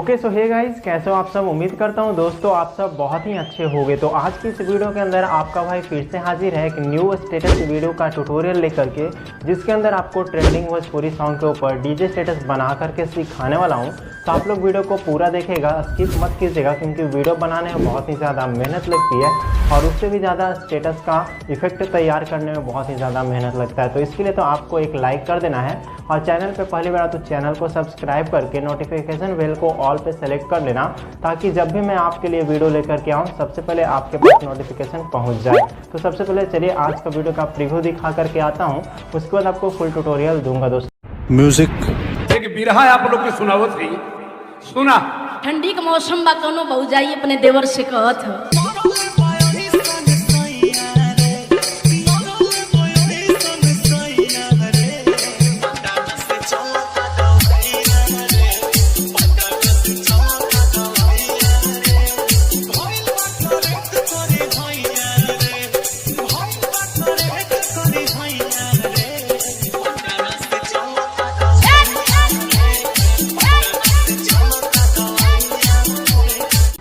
Okay so hey guys, कैसे हो आप सब। उम्मीद करता हूँ दोस्तों आप सब बहुत ही अच्छे होंगे। तो आज की इस वीडियो के अंदर आपका भाई फिर से हाजिर है एक न्यू स्टेटस वीडियो का ट्यूटोरियल लेकर के, जिसके अंदर आपको ट्रेंडिंग भोजपुरी सॉन्ग के ऊपर डीजे स्टेटस बना करके सिखाने वाला हूँ। तो आप लोग वीडियो को पूरा देखेगा, स्किप मत कीजिएगा, क्योंकि वीडियो बनाने में बहुत ही ज़्यादा मेहनत लगती है और उससे भी ज़्यादा स्टेटस का इफेक्ट तैयार करने में बहुत ही ज़्यादा मेहनत लगता है। तो इसके लिए तो आपको एक लाइक कर देना है और चैनल पे पहली बार तो चैनल को सब्सक्राइब करके नोटिफिकेशन बेल को ऑल पे सेलेक्ट कर लेना, ताकि जब भी मैं आपके लिए वीडियो लेकर के आऊँ सबसे पहले आपके पास नोटिफिकेशन पहुँच जाए। तो सबसे पहले चलिए आज का वीडियो का प्रीव्यू दिखा करके आता हूँ, उसके बाद आपको फुल ट्यूटोरियल दूंगा दोस्तों। म्यूजिक एक बिरहा आप लोग के सुनावत है। सुना ठंडी के मौसम बा, कोनो बहु जाई अपने देवर से कहत ह।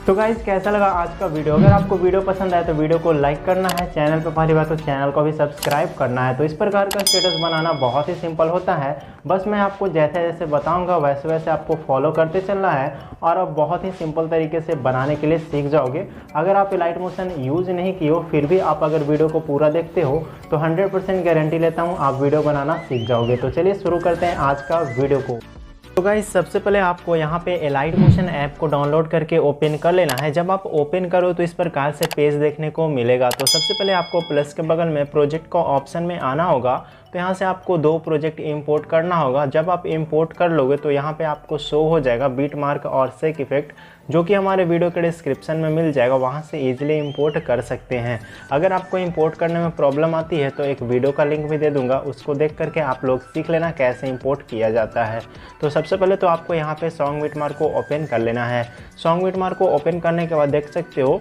तो गाइज कैसा लगा आज का वीडियो। अगर आपको वीडियो पसंद आए तो वीडियो को लाइक करना है, चैनल पर पहली बार तो चैनल को भी सब्सक्राइब करना है। तो इस प्रकार का स्टेटस बनाना बहुत ही सिंपल होता है, बस मैं आपको जैसे जैसे बताऊंगा वैसे वैसे आपको फॉलो करते चलना है और आप बहुत ही सिंपल तरीके से बनाने के लिए सीख जाओगे। अगर आप लाइट मोशन यूज़ नहीं किए हो फिर भी आप अगर वीडियो को पूरा देखते हो तो 100% गारंटी लेता हूँ आप वीडियो बनाना सीख जाओगे। तो चलिए शुरू करते हैं आज का वीडियो को। तो गाइस सबसे पहले आपको यहाँ पे एलाइट मोशन ऐप को डाउनलोड करके ओपन कर लेना है। जब आप ओपन करो तो इस प्रकार से पेज देखने को मिलेगा। तो सबसे पहले आपको प्लस के बगल में प्रोजेक्ट का ऑप्शन में आना होगा। तो यहाँ से आपको 2 प्रोजेक्ट इंपोर्ट करना होगा। जब आप इंपोर्ट कर लोगे तो यहाँ पे आपको शो हो जाएगा बीट मार्क और शेक इफेक्ट, जो कि हमारे वीडियो के डिस्क्रिप्शन में मिल जाएगा, वहाँ से इजीली इंपोर्ट कर सकते हैं। अगर आपको इंपोर्ट करने में प्रॉब्लम आती है तो एक वीडियो का लिंक भी दे दूंगा, उसको देख करके आप लोग सीख लेना कैसे इंपोर्ट किया जाता है। तो सबसे पहले तो आपको यहाँ पे सॉन्ग बीट मार्क को ओपन कर लेना है। सॉन्ग बीट मार्क को ओपन करने के बाद देख सकते हो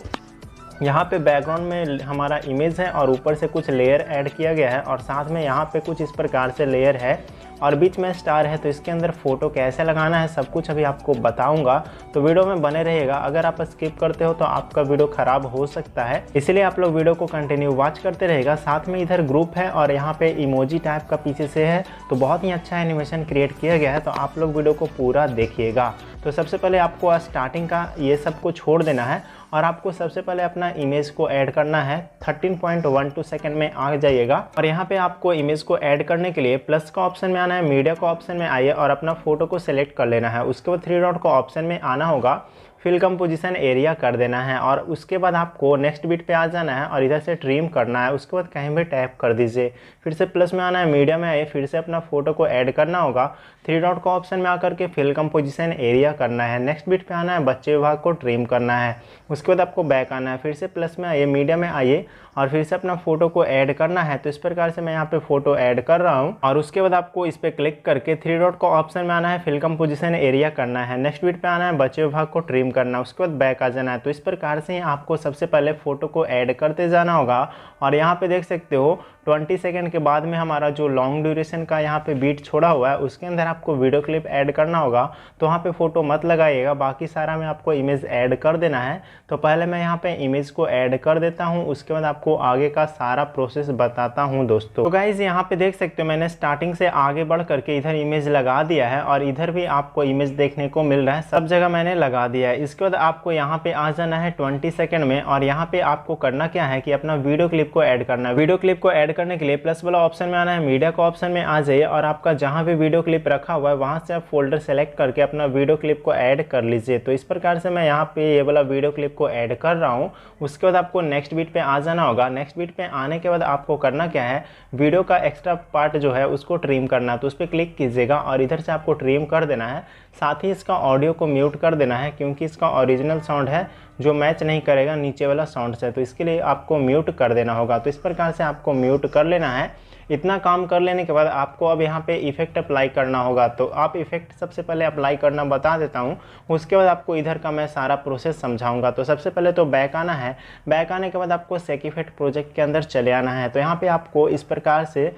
यहाँ पे बैकग्राउंड में हमारा इमेज है और ऊपर से कुछ लेयर ऐड किया गया है और साथ में यहाँ पे कुछ इस प्रकार से लेयर है और बीच में स्टार है। तो इसके अंदर फ़ोटो कैसे लगाना है सब कुछ अभी आपको बताऊंगा, तो वीडियो में बने रहेगा। अगर आप स्किप करते हो तो आपका वीडियो ख़राब हो सकता है, इसलिए आप लोग वीडियो को कंटिन्यू वॉच करते रहेगा। साथ में इधर ग्रुप है और यहाँ पे इमोजी टाइप का पीछे से है, तो बहुत ही अच्छा एनिमेशन क्रिएट किया गया है। तो आप लोग वीडियो को पूरा देखिएगा। तो सबसे पहले आपको स्टार्टिंग का ये सब को छोड़ देना है और आपको सबसे पहले अपना इमेज को ऐड करना है। 13.12 सेकंड में आ जाइएगा और यहाँ पे आपको इमेज को ऐड करने के लिए प्लस का ऑप्शन में आना है, मीडिया का ऑप्शन में आइए और अपना फोटो को सिलेक्ट कर लेना है। उसके बाद 3 डॉट का ऑप्शन में आना होगा, फिल कंपोजिशन एरिया कर देना है और उसके बाद आपको नेक्स्ट बीट पे आ जाना है और इधर से ट्रिम करना है। उसके बाद कहीं भी टैप कर दीजिए, फिर से प्लस में आना है, मीडिया में आइए, फिर से अपना फोटो को ऐड करना होगा। 3 डॉट का ऑप्शन में आकर के फिल कंपोजिशन एरिया करना है। नेक्स्ट बीट पे आना है, बच्चे विभाग को ट्रिम करना है। उसके बाद आपको बैक आना है, फिर से प्लस में आइए, मीडिया में आइए और फिर से अपना फोटो को ऐड करना है। तो इस प्रकार से मैं यहाँ पे फोटो ऐड कर रहा हूँ और उसके बाद आपको इस पर क्लिक करके 3 डॉट का ऑप्शन में आना है, फिल कंपोजिशन एरिया करना है। नेक्स्ट बीट पे आना है, बच्चे विभाग को ट्रिम करना है। उसके बाद बैक आ जाना है। तो इस प्रकार से आपको सबसे पहले फोटो को ऐड करते जाना होगा और यहाँ पे देख सकते हो 20 सेकंड के बाद में हमारा जो लॉन्ग ड्यूरेशन का यहाँ पे बीट छोड़ा हुआ है उसके अंदर आपको वीडियो क्लिप ऐड करना होगा। तो वहाँ पे फोटो मत लगाइएगा, बाकी सारा में आपको इमेज ऐड कर देना है। तो पहले मैं यहाँ पे इमेज को ऐड कर देता हूँ, उसके बाद आपको आगे का सारा प्रोसेस बताता हूँ दोस्तों। तो गाइज यहाँ पे देख सकते हो मैंने स्टार्टिंग से आगे बढ़ करके इधर इमेज लगा दिया है और इधर भी आपको इमेज देखने को मिल रहा है, सब जगह मैंने लगा दिया है। इसके बाद आपको यहाँ पे आ जाना है 20 सेकंड में और यहाँ पे आपको करना क्या है कि अपना वीडियो क्लिप को ऐड करना है। वीडियो क्लिप को ऐड करने के लिए प्लस वाला ऑप्शन में आना है, मीडिया का ऑप्शन में आ जाइए और आपका जहाँ भी वीडियो क्लिप रखा हुआ है वहाँ से आप फोल्डर सेलेक्ट करके अपना वीडियो क्लिप को ऐड कर लीजिए। तो इस प्रकार से मैं यहाँ पे ये वाला वीडियो क्लिप को ऐड कर रहा हूँ। उसके बाद आपको नेक्स्ट बीट पे आ जाना होगा। नेक्स्ट बीट पे आने के बाद आपको करना क्या है, वीडियो का एक्स्ट्रा पार्ट जो है उसको ट्रिम करना है। तो उस पर क्लिक कीजिएगा और इधर से आपको ट्रिम कर देना है। साथ ही इसका ऑडियो को म्यूट कर देना है, क्योंकि इसका ओरिजिनल साउंड है जो मैच नहीं करेगा नीचे वाला साउंड से, तो इसके लिए आपको म्यूट कर देना होगा। तो इस प्रकार से आपको म्यूट कर लेना है। इतना काम कर लेने के बाद आपको अब यहाँ पे इफेक्ट अप्लाई करना होगा। तो आप इफेक्ट सबसे पहले अप्लाई करना बता देता हूँ, उसके बाद आपको इधर का मैं सारा प्रोसेस समझाऊंगा। तो सबसे पहले तो बैक आना है, बैक आने के बाद आपको शेक इफेक्ट प्रोजेक्ट के अंदर चले आना है। तो यहाँ पे आपको इस प्रकार से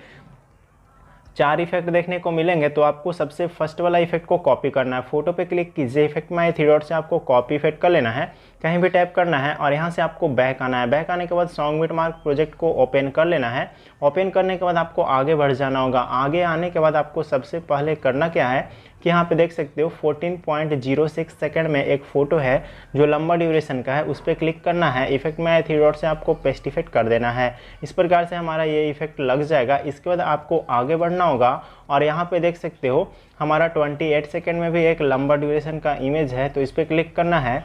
4 इफेक्ट देखने को मिलेंगे। तो आपको सबसे फर्स्ट वाला इफेक्ट को कॉपी करना है, फोटो पे क्लिक कीजिए, इफेक्ट में आए 3 डॉट से आपको कॉपी इफेक्ट कर लेना है, कहीं भी टैप करना है और यहाँ से आपको बैक आना है। बैक आने के बाद सॉन्ग बिटमार्क प्रोजेक्ट को ओपन कर लेना है। ओपन करने के बाद आपको आगे बढ़ जाना होगा। आगे आने के बाद आपको सबसे पहले करना क्या है कि यहाँ पे देख सकते हो 14.06 सेकंड में एक फ़ोटो है जो लंबा ड्यूरेशन का है, उस पर क्लिक करना है। इफेक्ट में आए 3 डॉट से आपको पेस्ट इफेक्ट कर देना है। इस प्रकार से हमारा ये इफेक्ट लग जाएगा। इसके बाद आपको आगे बढ़ना होगा और यहाँ पे देख सकते हो हमारा 28 सेकंड में भी एक लंबा ड्यूरेशन का इमेज है, तो इस पर क्लिक करना है।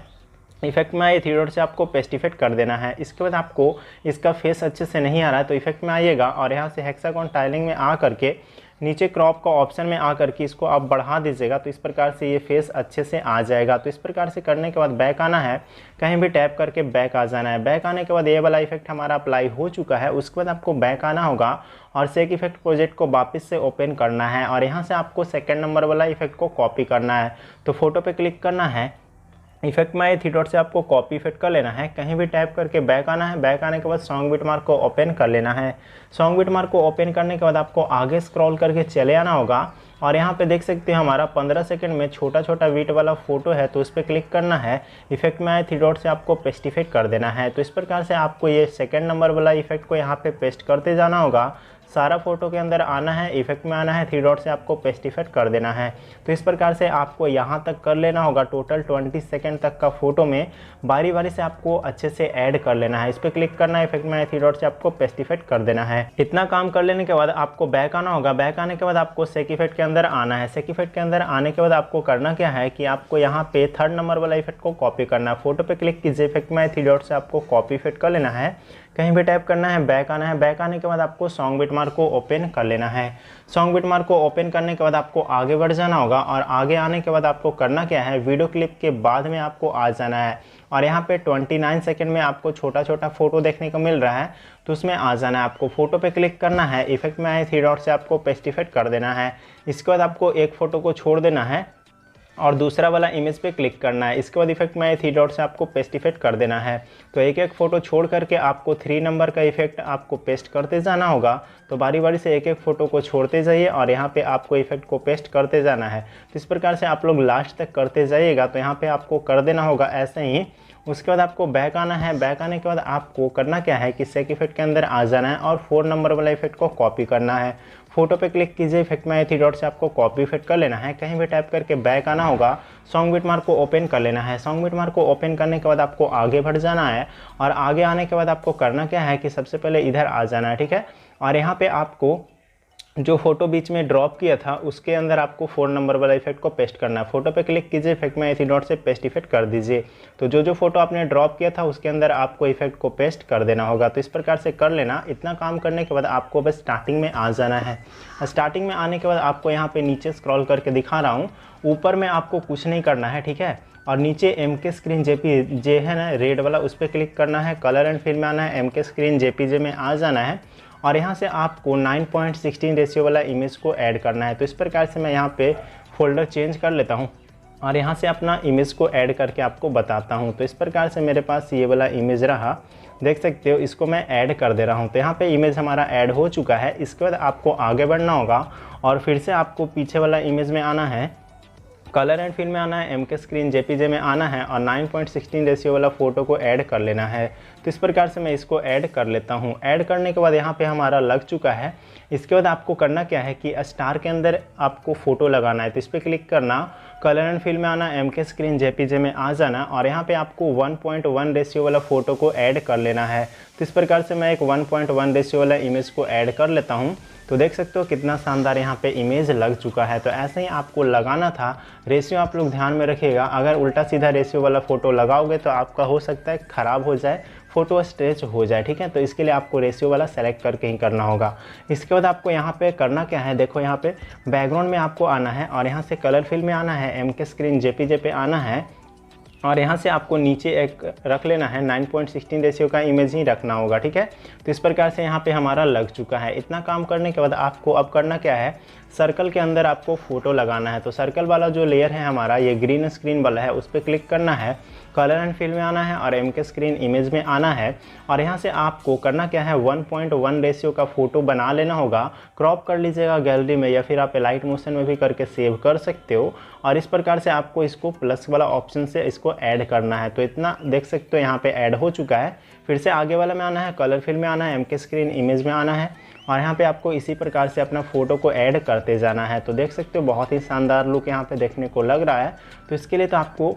इफेक्ट में आए 3 डॉट से आपको पेस्ट इफेक्ट कर देना है। इसके बाद आपको इसका फेस अच्छे से नहीं आ रहा है तो इफेक्ट में आइएगा और यहाँ से हेक्सागोन टाइलिंग में आ करके नीचे क्रॉप का ऑप्शन में आ करके इसको आप बढ़ा दीजिएगा, तो इस प्रकार से ये फेस अच्छे से आ जाएगा। तो इस प्रकार से करने के बाद बैक आना है, कहीं भी टैप करके बैक आ जाना है। बैक आने के बाद ये वाला इफेक्ट हमारा अप्लाई हो चुका है। उसके बाद आपको बैक आना होगा और सेक इफेक्ट प्रोजेक्ट को वापस से ओपन करना है और यहाँ से आपको सेकेंड नंबर वाला इफेक्ट को कॉपी करना है। तो फोटो पे क्लिक करना है, इफेक्ट में आए 3 डॉट से आपको कॉपी इफेक्ट कर लेना है, कहीं भी टैप करके बैक आना है। बैक आने के बाद सॉन्ग बिटमार्क को ओपन कर लेना है। सॉन्ग बिटमार्क को ओपन करने के बाद आपको आगे स्क्रॉल करके चले आना होगा और यहाँ पे देख सकते हैं हमारा 15 सेकंड में छोटा छोटा बीट वाला फोटो है, तो उस पर क्लिक करना है। इफेक्ट में आए 3 डॉट से आपको पेस्ट इफेक्ट कर देना है। तो इस प्रकार से आपको ये सेकेंड नंबर वाला इफेक्ट को यहाँ पे पेस्ट करते जाना होगा। सारा फोटो के अंदर आना है, इफेक्ट में आना है, 3 डॉट से आपको पेस्ट इफेक्ट कर देना है। तो इस प्रकार से आपको यहाँ तक कर लेना होगा। टोटल 20 सेकंड तक का फोटो में बारी बारी से आपको अच्छे से ऐड कर लेना है। इस पर क्लिक करना है, इफेक्ट में 3 डॉट से आपको पेस्ट इफेक्ट कर देना है। इतना काम कर लेने के बाद आपको बैक आना होगा। बैक आने के बाद आपको सेक इफेक्ट के अंदर आना है। सेक इफेक्ट के अंदर आने के बाद आपको करना क्या है कि आपको यहाँ पे 3rd नंबर वाला इफेक्ट को कॉपी करना है। फोटो पे क्लिक कीजिए, इफेक्ट में 3 डॉट से आपको कॉपी इफेक्ट कर लेना है, कहीं भी टाइप करना है, बैक आना है। बैक आने के बाद आपको सॉन्ग बिटमार्क को ओपन कर लेना है। सॉन्ग बिटमार्क को ओपन करने के बाद आपको आगे बढ़ जाना होगा और आगे आने के बाद आपको करना क्या है, वीडियो क्लिप के बाद में आपको आ जाना है और यहाँ पे 29 सेकंड में आपको छोटा छोटा फोटो देखने को मिल रहा है, तो उसमें आ जाना है। आपको फोटो पे क्लिक करना है, इफेक्ट में आए 3 डॉट से आपको पेस्ट इफेक्ट कर देना है। इसके बाद आपको एक फ़ोटो को छोड़ देना है और दूसरा वाला इमेज पे क्लिक करना है। इसके बाद इफेक्ट में आए 3 डॉट से आपको पेस्ट इफेक्ट कर देना है। तो एक एक फ़ोटो छोड़ करके आपको 3 नंबर का इफेक्ट आपको पेस्ट करते जाना होगा। तो बारी बारी से एक एक फ़ोटो को छोड़ते जाइए और यहाँ पे आपको इफेक्ट को पेस्ट करते जाना है। तो इस प्रकार से आप लोग लास्ट तक करते जाइएगा। तो यहाँ पे आपको कर देना होगा ऐसे ही। उसके बाद आपको बैक आना है। बैक आने के बाद आपको करना क्या है कि सेक इफेक्ट के अंदर आ जाना है और 4 नंबर वाला इफेक्ट को कॉपी करना है। फोटो पे क्लिक कीजिए, इफेक्ट में 3 डॉट से आपको कॉपी इफेक्ट कर लेना है, कहीं भी टाइप करके बैक आना होगा। सॉन्ग बिटमार्क को ओपन कर लेना है। सॉन्ग बिटमार्क को ओपन करने के बाद आपको आगे बढ़ जाना है और आगे आने के बाद आपको करना क्या है कि सबसे पहले इधर आ जाना है, ठीक है। और यहाँ पे आपको जो फोटो बीच में ड्रॉप किया था उसके अंदर आपको 4 नंबर वाला इफेक्ट को पेस्ट करना है। फोटो पे क्लिक कीजिए, इफेक्ट में 3 डॉट से पेस्ट इफेक्ट कर दीजिए। तो जो फोटो आपने ड्रॉप किया था उसके अंदर आपको इफेक्ट को पेस्ट कर देना होगा। तो इस प्रकार से कर लेना। इतना काम करने के बाद आपको बस स्टार्टिंग में आ जाना है। स्टार्टिंग में आने के बाद आपको यहाँ पे नीचे स्क्रॉल करके दिखा रहा हूँ, ऊपर में आपको कुछ नहीं करना है, ठीक है। और नीचे MK स्क्रीन JPG है ना रेड वाला, उस पर क्लिक करना है। कलर एंड फिल में आना है, MK स्क्रीन JPG में आ जाना है और यहाँ से आपको 9:16 रेशियो वाला इमेज को ऐड करना है। तो इस प्रकार से मैं यहाँ पे फोल्डर चेंज कर लेता हूँ और यहाँ से अपना इमेज को ऐड करके आपको बताता हूँ। तो इस प्रकार से मेरे पास ये वाला इमेज रहा, देख सकते हो। इसको मैं ऐड कर दे रहा हूँ। तो यहाँ पे इमेज हमारा ऐड हो चुका है। इसके बाद आपको आगे बढ़ना होगा और फिर से आपको पीछे वाला इमेज में आना है, कलर एंड फिल में आना है, MK स्क्रीन JPG में आना है और 9:16 रेशियो वाला फ़ोटो को ऐड कर लेना है। तो इस प्रकार से मैं इसको ऐड कर लेता हूँ। ऐड करने के बाद यहाँ पे हमारा लग चुका है। इसके बाद आपको करना क्या है कि स्टार के अंदर आपको फ़ोटो लगाना है। तो इस पर क्लिक करना, कलर एंड फिल में आना, MK स्क्रीन JPG में आ जाना और यहाँ पे आपको 1.1 रेशियो वाला फ़ोटो को ऐड कर लेना है। तो इस प्रकार से मैं एक 1.1 रेशियो वाला इमेज को ऐड कर लेता हूँ। तो देख सकते हो कितना शानदार यहाँ पे इमेज लग चुका है। तो ऐसे ही आपको लगाना था। रेशियो आप लोग ध्यान में रखिएगा, अगर उल्टा सीधा रेशियो वाला फ़ोटो लगाओगे तो आपका हो सकता है ख़राब हो जाए, फ़ोटो स्ट्रेच हो जाए, ठीक है। तो इसके लिए आपको रेशियो वाला सेलेक्ट करके ही करना होगा। इसके बाद आपको यहाँ पे करना क्या है, देखो यहाँ पे बैकग्राउंड में आपको आना है और यहाँ से कलर फिल में आना है, MK स्क्रीन JPG पे आना है और यहाँ से आपको नीचे एक रख लेना है, 9:16 रेशियो का इमेज ही रखना होगा, ठीक है। तो इस प्रकार से यहाँ पे हमारा लग चुका है। इतना काम करने के बाद आपको अब करना क्या है, सर्कल के अंदर आपको फ़ोटो लगाना है। तो सर्कल वाला जो लेयर है हमारा, ये ग्रीन स्क्रीन वाला है, उस पर क्लिक करना है कलर एंड फिल में आना है और MK स्क्रीन इमेज में आना है। और यहाँ से आपको करना क्या है, 1:1 रेशियो का फ़ोटो बना लेना होगा। क्रॉप कर लीजिएगा गैलरी में या फिर आप लाइट मोशन में भी करके सेव कर सकते हो। और इस प्रकार से आपको इसको प्लस वाला ऑप्शन से इसको ऐड करना है। तो इतना देख सकते हो यहाँ पे ऐड हो चुका है। फिर से आगे वाला में आना है, कलर फिल में आना है, MK स्क्रीन इमेज में आना है और यहाँ पे आपको इसी प्रकार से अपना फ़ोटो को ऐड करते जाना है। तो देख सकते हो बहुत ही शानदार लुक यहाँ पे देखने को लग रहा है। तो इसके लिए तो आपको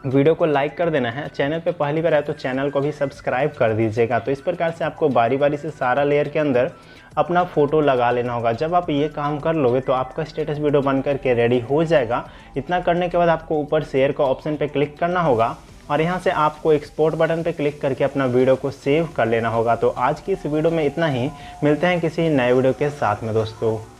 वीडियो को लाइक कर देना है, चैनल पे पहली बार आए तो चैनल को भी सब्सक्राइब कर दीजिएगा। तो इस प्रकार से आपको बारी बारी से सारा लेयर के अंदर अपना फ़ोटो लगा लेना होगा। जब आप ये काम कर लोगे तो आपका स्टेटस वीडियो बन करके रेडी हो जाएगा। इतना करने के बाद आपको ऊपर शेयर का ऑप्शन पे क्लिक करना होगा और यहाँ से आपको एक्सपोर्ट बटन पे क्लिक करके अपना वीडियो को सेव कर लेना होगा। तो आज की इस वीडियो में इतना ही, मिलते हैं किसी नए वीडियो के साथ में दोस्तों।